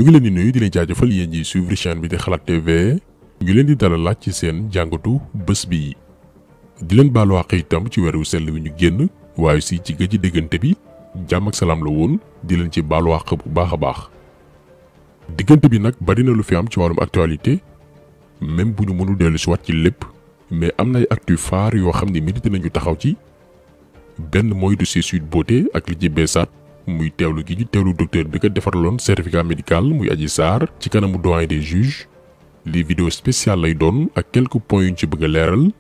ñu ngi leen di nuyu di leen jaajëfal yéen ñi suivre chaîne bi di Xalaat TV ñu leen di dalal laaj ci seen jàngatu bés bi di leen baalu àq itam ci weeru sell wi ñu génn waaye si ci gëj diggante bi jàmm ak salaam la woon di leen ci baalu àq bu baax a baax. diggante bi nag bari na lu fi am ci wàllum actualité même bu ñu mënul dellu si waat ci lépp mais am na ay actu phare yoo xam ne mérité nañu taxaw ci benn mooy dossier Sweet Beauté ak li ci beesaat muy teewlu gi ñu teewlu docteur bi ko defaraloon certificat médical muy Adji Sarr ci kanamu doyen des juges lii vidéo spéciale lay doon ak quelques points yu ñu ci bëgg a leeral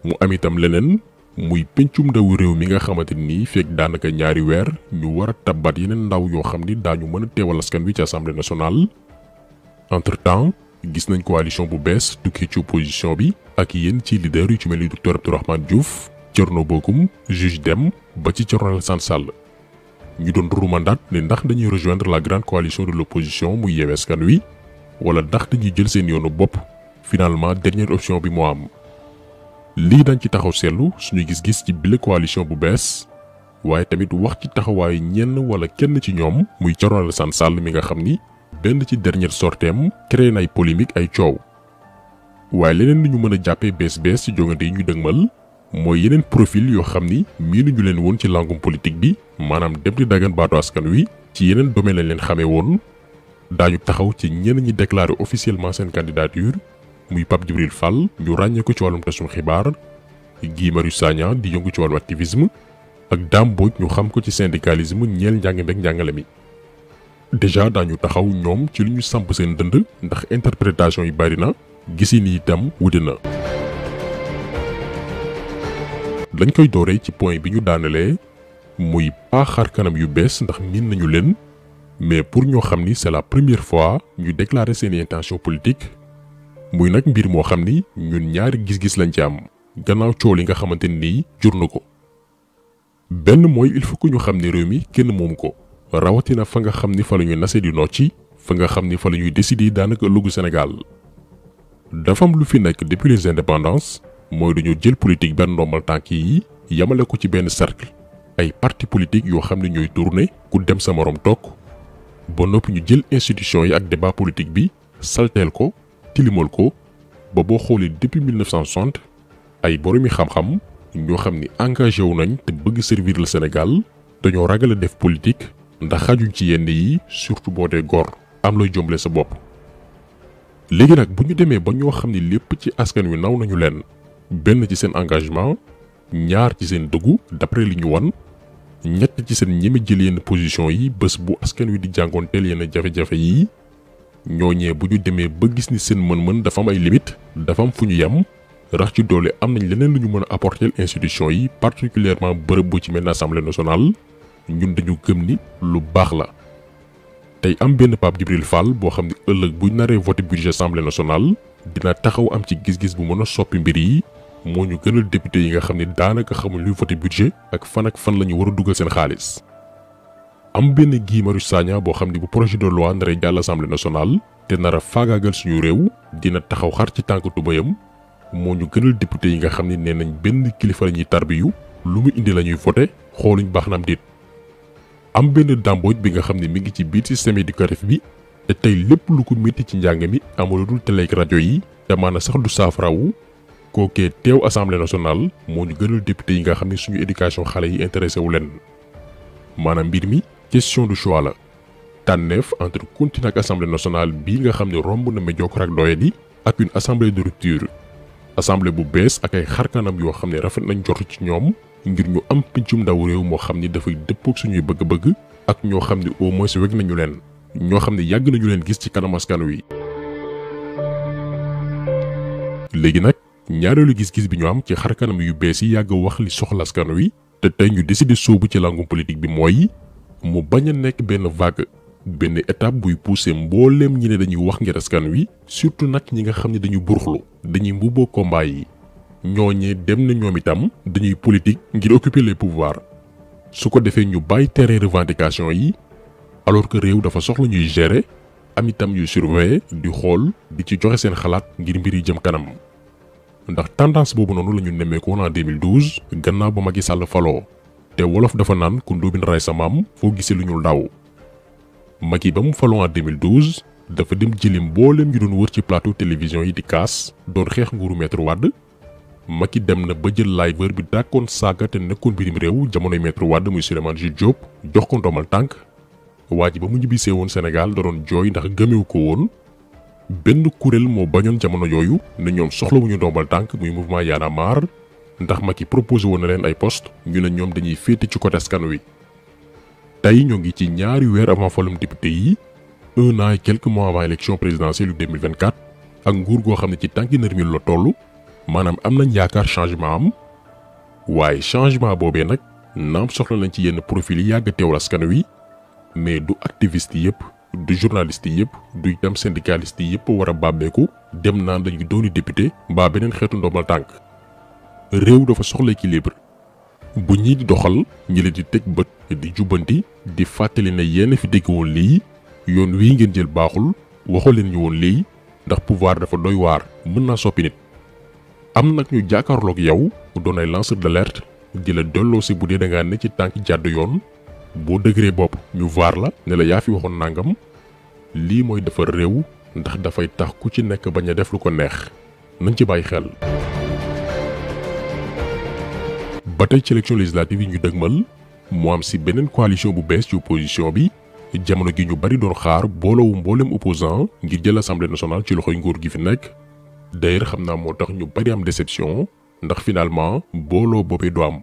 mu am itam leneen muy pencum ndawu réew mi nga xamante ni fekk daanaka ñaari weer ñu war a tabbat yeneen ndaw yoo xam ni daañu mën a teewal askan wi ci assemblée nationale. entre temps gis nañ coalition bu bees tukkee ci opposition bi ak yéen ci leader yu ci mel ni docteur Abdourahmane Diouf Thierno Bocoum juge Dème ba ci Thierno Alassane Sall ñu doon ruumandaat ne ndax dañuy rejoindre la grande coalition de l'opposition muy Yewwi Askan Wi wala ndax dañuy jël seen yoonu bopp finalement dernière option bi moo am. lii dañ ci taxaw seetlu suñu gis-gis ci bile coalition bu bees waaye tamit wax ci taxawaayu ñenn wala kenn ci ñoom muy Thierno Alassane Sall mi nga xam ni benn ci dernière sorteem créé na ay polémique ay coow. waaye leneen li ñu mën a jàppee bees ci jongante yi ñu dëgmal mooy yeneen profil yoo xam ni miinu ñu leen woon ci langum politique bi maanaam dem di dagan baatu askan wi ci yeneen domaine lañ leen xamee woon daañu taxaw ci ñenn ñi déclaré officiellement seen candidature. muy Pape Djibril Fall ñu ràññee ko ci wàllum tasum xibaar Guy Marius Sagna di yëngu ci wàllum activisme ak Dame Mbodj ñu xam ko ci syndicalisme ñeel njàng meeg njàngale mi. déjà daañu taxaw ñoom ci lu ñu samp seen dënd ndax interprétation yi bari na gisi ni itam wute na. dañ koy dooree ci point bi ñu daanelee muy pas xar kanam yu bees ndax miin nañu leen mais pour ñoo xam ni c'est la première fois ñu déclarer seeni intention politique. muy nag mbir moo xam ni ñun ñaari gis-gis lañ ci am gannaaw coow li nga xamante ni jur na ko. benn mooy il faut que ñu xam ne réew mi kenn moomu ko rawatina fa nga xam ni fa la ñuy nase di nocci fa nga xam ni fa la ñuy décider daanaka ëllëgu Sénégal. dafa am lu fi nekk depuis les indépendances mooy dañoo jël politique benn ndombal tànk yi yamale ko ci benn cercle ay parti politique yoo xam ne ñooy tourner ku dem sa morom toog ba noppi ñu jël institution yi ak débat politique bi salteel ko. tilimal ko ba boo xoolee depuis 1960 ay boromi xam-xam ñoo xam ni engagé wu nañ te bëgg servir le Sénégal dañoo ragal a def politique ndax xajuñ ci yenn yi surtout boo dee góor am looy jombale sa bopp. léegi nag bu ñu demee ba ñoo xam ni lépp ci askan wi naw nañu leen benn ci seen engagement ñaar ci seen dëggu d'après li ñu wan ñett ci seen ñeme jël yenn position yi bés bu askan wi di jàngoonteel yenn jafe-jafe yi. ñooñee bu ñu demee ba gis ni seen mën-mën dafa am ay limite dafa am fu ñu yem rax ci doole am nañ leneen lu ñu mën a apporter institution yi particulièrement bërëb bu ci mel ne assemblée nationale ñun dañu gëm ni lu baax la. tey am benn Pape Djibril Fall boo xam ne ëllëg buñ naree voté budget assemblée nationale dina taxaw am ci gis-gis bu mën a soppi mbir yi moo ñu gënal député yi nga xam ne daanaka xamuñ luy voté budget ak fan la ñu war a dugal seen xaalis. am benn Guy Marius Sagna boo xam ne bu projet de loi naree jàll assemblée nationale te nar a faagaagal suñu réew dina taxaw xar ci tànk tubayam moo ñu gënal député yi nga xam ne nee nañ benn kilifa la ñuy tarbiyu lu mu indi la ñuy voté xooluñ baax na am déet. am benn Dame Mbodj bi nga xam ne mi ngi ci biir système éducatif bi te tey lépp lu ko métti ci njàng mi amul dul télé ak rajo yi te maanaam sax du saafarawu kookee teew assemblée nationale moo ñu gënal député yi nga xam ne suñu éducation xale yi intéressé wu leen maanaam mbir mi. question de choix la tànneef entre continuer ak assemblée nationale bii nga xam ne romb na médiocre ak doyadi ak une assemblée de rupture assemblée bu bees ak ay xarkanam yoo xam ne rafet nañ jot ci ñoom ngir ñu am pincum ndaw réew moo xam ni dafay dëppook suñuy bëgg-bëgg ak ñoo xam ne au moins weg nañu leen ñoo xam ne yàgg nañu leen gis ci kanam askan wi. léegi nag ñaareelu gis-gis bi ñu am ci xarkanam yu bees yi yàgg wax li soxla askan wi te tey ñu décider sóobu ci langum politique bi mooy. mu bañ a nekk benn vague benn étape buy pousser mbooleem ñi ne dañuy wax ngir askan wi surtout nag ñi nga xam ne dañuy buruxlu dañuy mbubboo combat yi ñooñee dem na ñoom itam dañuy politique ngir occuper les pouvoirs su ko defee ñu bàyyi terrain revendication yi alors que réew dafa soxla ñuy gérer am itam yuy surveiller di xool di ci joxe seen xalaat ngir mbir yi jëm kanam ndax tendance boobu noonu la ñu nemmeeku woon en 2012 gannaaw ba Macky Sall faloo te wolof dafa naan ku ndóobin ray sa maam foo gisee lu ñuul daaw Macky ba mu faloo en 2012 dafa dem jëli mboolem ñu doon wër ci plateau télévision yi di kaas doon xeex nguuru Maître Wade. Macky dem na ba jël liveur bi dàkkoon saaga te nekkoon bitim réew jamonoy Maître Wade muy Souleymane Jules Diop jox ko ndomal tànk. waa ji ba mu ñibbisee woon Sénégal da doon jooy ndax gëmewu ko woon. benn kuréel moo bañoon jamono yooyu ne ñoom soxlawuñu ndombal tànk muy mouvement Y'en a marre ndax Macky proposé woon na leen ay poste ñu ne ñoom dañuy féete ci côté askan wi. tey ñoo ngi ci ñaari weer avant falum député yi 1 an et quelques mois avant élection présidentielle yu 2024 ak nguur goo xam ne ci tànki nërmil la toll maanaam am nañ yaakaar changement am waaye changement boobee nag naam soxla nañ ci yenn profil yi yàgg teewal askan wi mais du activiste yëpp du journaliste yëpp du itam syndicaliste yëpp war a bàbbeeku dem naan dañuy dooni député mbaa beneen xeetu ndombal tànk réew dafa soxla équilibre bu ñii di doxal ñi leen di teg bët di jubbanti di fàttali ne yenn fi dégg woon lii yoon wii ngeen jël baaxul waxoo leen ñu woon lii ndax pouvoir dafa doy waar mën naa soppi nit. am nag ñu jàkkaarloog yow doon ay lanceur d'alerte di la delloo si bu dee da ngaa ne ci tànk jàdd yoon boo dëgëree bopp ñu vaar la ne la yaa fi waxoon nangam lii mooy defar réew ndax dafay tax ku ci nekk bañ a def lu ko neex nañ ci bàyyi xel. ba tey ci élection législative yi ñu dëgmal mu am si beneen coalition bu bees ci opposition bi jamono gi ñu bari doon xaar booloowu mboolem opposant ngir jël assemblée nationale ci loxoy nguur gi fi nekk. d'ailleurs xam naa moo tax ñu bari am déception ndax finalement booloo boobee du am.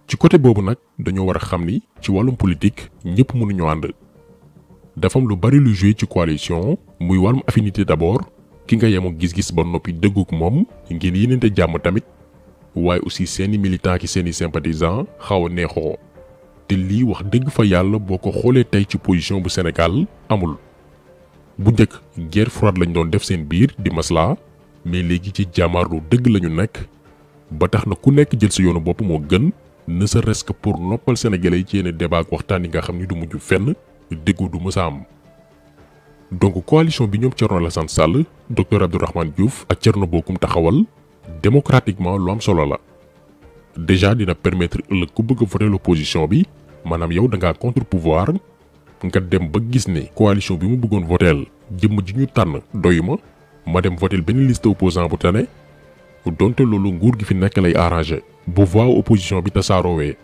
ci côté boobu nag dañoo war a xam ni ci wàllum politique ñëpp mënuñoo ànd. dafa am lu bari lu joué ci coalition muy wàllum affinité d'abord ki nga yemoo gis-gis ba noppi dëgguk moom ngeen yéeneente jàmm tamit waaye aussi seeni militants ki seeni sympathisants xaw a neexoo te lii wax dëgg fa yàlla boo ko xoolee tey ci position bu Sénégal amul. bu njëkk guerre froide lañ doon def seen biir di maslaa mais léegi ci jàmmaarlu dëgg lañu nekk ba tax na ku nekk jël sa yoonu bopp moo gën ne serait-ce que pour noppal sénégalais yi ci yenn débat ak waxtaan yi nga xam ni du mujj fenn déggu du mësa am. donc coalition bi ñoom Thierno Alassane Sall docteur Abdourahmane Diouf ak Thierno Bocoum taxawal démocratiquement lu am solo la. déjà dina permettre ëllëg ku bëgg a voter l'opposition bi maanaam yow da ngaa contre pouvoir nga dem ba gis ne coalition bi mu bëggoon voteel jëmm ji ñu tànn doy ma dem voteel benn liste opposant bu tane donte loolu nguur gi fi nekk lay arrangé bu voix opposition bi tasaaroowee.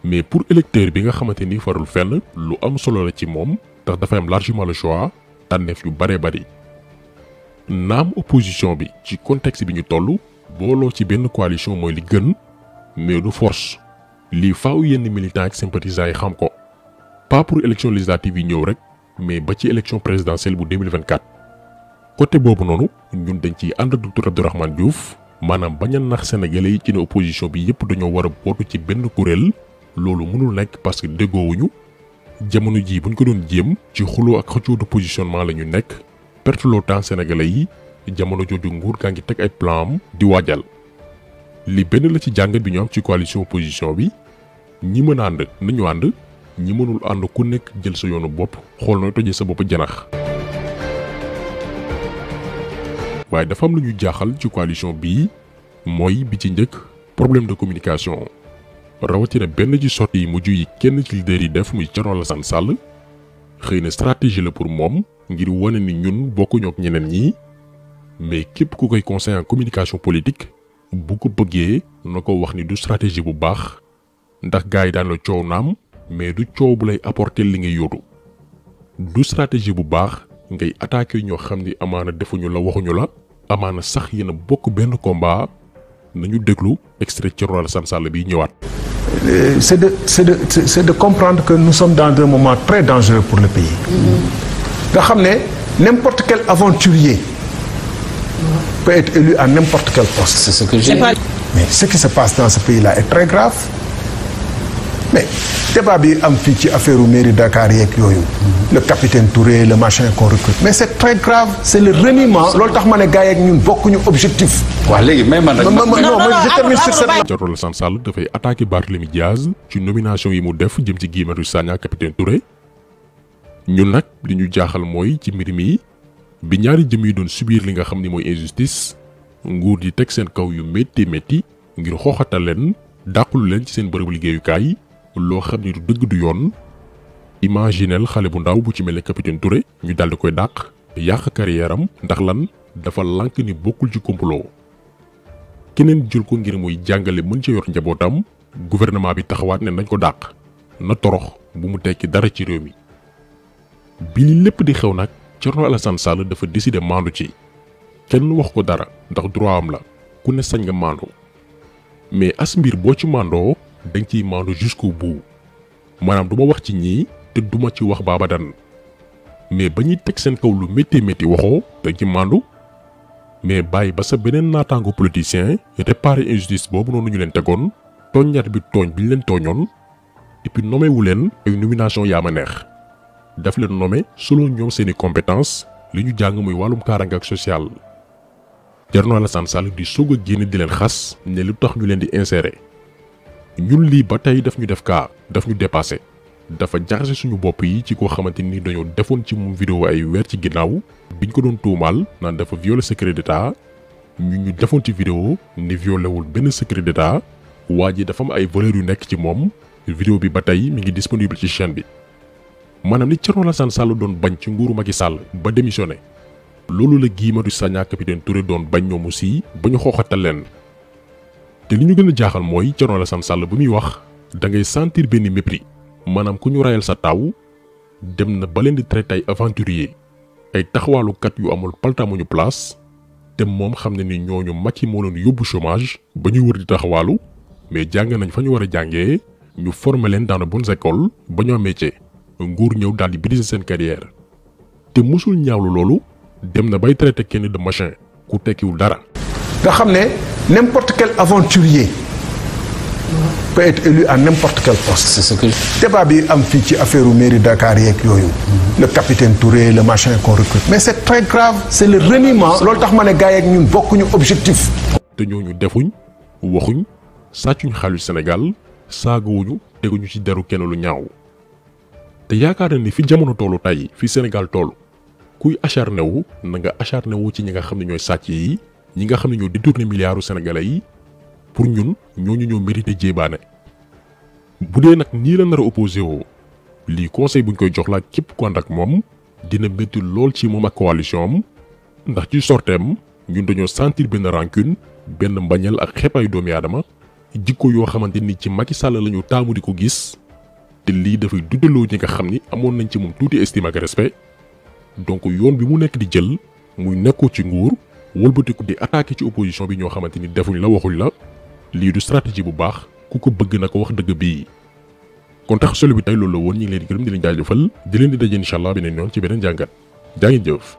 mais pour électeur bi nga xamante ni farul fenn lu am solo la ci moom ndax dafay am largement le choix tànneef yu bare bari. naam opposition bi ci contexte bi ñu toll booloo ci benn coalition mooy li gën mais du force lii faaw yenn militants ak sympathisants yi xam ko. pas pour élection législative yi ñëw rek mais ba ci élection présidentielle bu 2024. côté boobu noonu ñun dañ ciy ànd docteur Abdourahmane Diouf maanaam bañ a nax sénégalais yi ci ne opposition bi yépp dañoo war a bootu ci benn kuréel loolu mënul nekk parce que déggoowuñu jamono jii buñ ko doon jéem ci xuloo ak xëccoo de positionnement la ñu nekk perte le temps sénégalais yi jamono jooju nguur gaa ngi teg ay plan am di waajal. li benn la ci jàngat bi ñu am ci coalition opposition bi ñi mën a ànd nañu ànd ñi mënul ànd ku nekk jël sa yoonu bopp xool nooy tojee sa bopp janax. waaye dafa am lu ñu jaaxal ci coalition bii mooy bi ci njëkk problème de communication rawatina benn ci sortie yi mujj yi kenn ci leader yi def muy Thierno Alassane Sall xëy na stratégie la pour moom ngir wane ni ñun bokkuñoo ak ñeneen ñi mais képp ku koy conseil en communication politique bu ko bëggee na ko wax ni du stratégie bu baax ndax gars yi daan la coow naam mais du coow bu lay apporter li ngay yóotu du stratégie bu baax ngay attaquer ñoo xam ni amaana defuñu la waxuñu la amaana sax yéen a bokk benn combat nañu déglu extrait Thierno Alassane Sall bi ñëwaat. c'est de comprendre que nous sommes dans un moment très dangereux pour le pays. nga xam ne n'importe quel aventurier peut être élu à n'importe quel poste. C'est ce que j'ai dit. Mais ce qui se passe dans ce pays-là est très grave. mais débat bi am fii ci affaire u mairie Dakar yeeg yooyu. le capitaine Touré le machin qu'on recrute. mais c'est très grave c'est le reniement. loolu tax ma ne gars yeeg ñun bokkuñu objectif. waaw léegi may man rek. non je termine sur cette. Thierno Alassane Sall dafay attaqué Barthélémy Diaz ci nomination yi mu def jëm ci Guy Marius Sagna capitaine Touré. ñun nag li ñu jaaxal mooy ci mbir mi bi ñaari jëm yi doon subir li nga xam ni mooy injustice nguur di teg seen kaw yu métti métti ngir xooxatal leen dàqulu leen ci seen bërëbu liggéeyukaay loo xam ni du dëgg du yoon imaginel xale bu ndaw bu ci mel ne capitaine Touré ñu daldi koy dàq yàq carrière am ndax lan dafa lànk ni bokkul ci complot. keneen jël ko ngir muy jàngale mën ci yor njabootam gouvernement bi taxawaat ne nañ ko dàq na torox bu mu tekki dara ci réew mi. bi li lépp di xew nag Thierno Alassane Sall dafa décider maandu ci kenn wax ko dara ndax droit am la ku ne sañ nga maandu mais as mbir boo ci maandoo dañ ciy maandu jusqu'au bout maanaam du ma wax ci ñii te duma ci wax baabadan mais ba ñuy teg seen kaw lu métti métti waxoo dañ ci maandu mais bàyyi ba sa beneen naataango politicien réparer injustice boobu noonu ñu leen tegoon tooññat bi tooñ bi ñu leen tooñoon et puis nommé wu leen ay nomination yaa ma neex daf leen nommé selon ñoom seeni compétence li ñu jàng muy wàllum kaaraange ak social. Thierno Alassane Sall di soog a génn di leen xas ne lu tax ñu leen di insérer ñun lii ba tey daf ñu def kaa daf ñu dépassé dafa jaxase suñu bopp yi ci koo xamante ni dañoo defoon ci moom vidéo ay weer ci ginnaaw biñ ko doon tuumaal naan dafa violer secret d'état ñu defoon ci vidéo ni violé wul benn secret d'état waa ji dafa am ay valeurs yu nekk ci moom vidéo bi ba tey mi ngi disponible ci chaîne bi. maanaam li Thierno Alassane Sall doon bañ ci nguuru Macky Sall ba démissionné loolu la Guy Marius Sagna capitaine Touré doon bañ ñoom aussi ba ñu xooxatal leen. te li ñu gën a jaaxal mooy Thierno Alassane Sall bu muy wax da ngay sentir benn mépris maanaam ku ñu rayal sa taw dem na ba leen di traité ay aventurier ay taxawaalukat yu amul paltaamuñu place te moom xam ne ni ñooñu Macky moo leen yóbbu chômage ba ñuy wër di taxawaalu mais jàng nañ fa ñu war a jàngee ñu former leen dans de bonnes écoles ba ñu am métier nguur ñëw daal di briser seen carrière te musul ñaawlu loolu dem na bay traité kenn de machin ku tekkiwul dara. nga xam ne n'importe quel aventurier peut être élu à n'importe quel poste. C'est ce que débat bi am fii ci affaire mairie Dakar yeeg yooyu. le capitaine Touré le machin qu'on recrute. mais c'est très grave c'est le reniement. loolu tax ma ne gars yeeg ñun bokkuñu objectif. te ñooñu defuñ waxuñ sàccuñ xaalis Sénégal saagawuñu teguñu ci deru kenn lu ñaaw te yaakaar na ni fi jamono toolu tey fi Sénégal toolu kuy acharné wu na nga acharné wu ci ñi nga xam ne ñooy sàcc yi ñi nga xam ne ñoo détourné milliards sénégalais yi pour ñun ñooñu ñoo mérité jéebaane bu dee nag nii la nar a opposé woo lii conseil buñ koy jox la képp ku ànd ak moom dina métti lool ci moom ak coalition am ndax ci sorteem ñun dañoo sentir benn rancune benn mbañal ak xeppay doomi aadama jikko yoo xamante ni ci Macky Sall la ñu taamu di ko gis te lii dafay duddaloo ñi nga xam ni amoon nañ ci moom tuuti estime ak respect donc yoon bi mu nekk di jël muy nekkoo ci nguur wëlbatiku di attaqué ci opposition bi ñoo xamante ni defuñ la waxuñ la lii du stratégie bu baax ku ko bëgg na ko wax dëgg bii. kon tax solo bi tey loolu la woon ñu ngi leen di gërëm di leen jaajëfal di leen di daje incha allah beneen yoon ci beneen jàngat jaa ngeen jëf.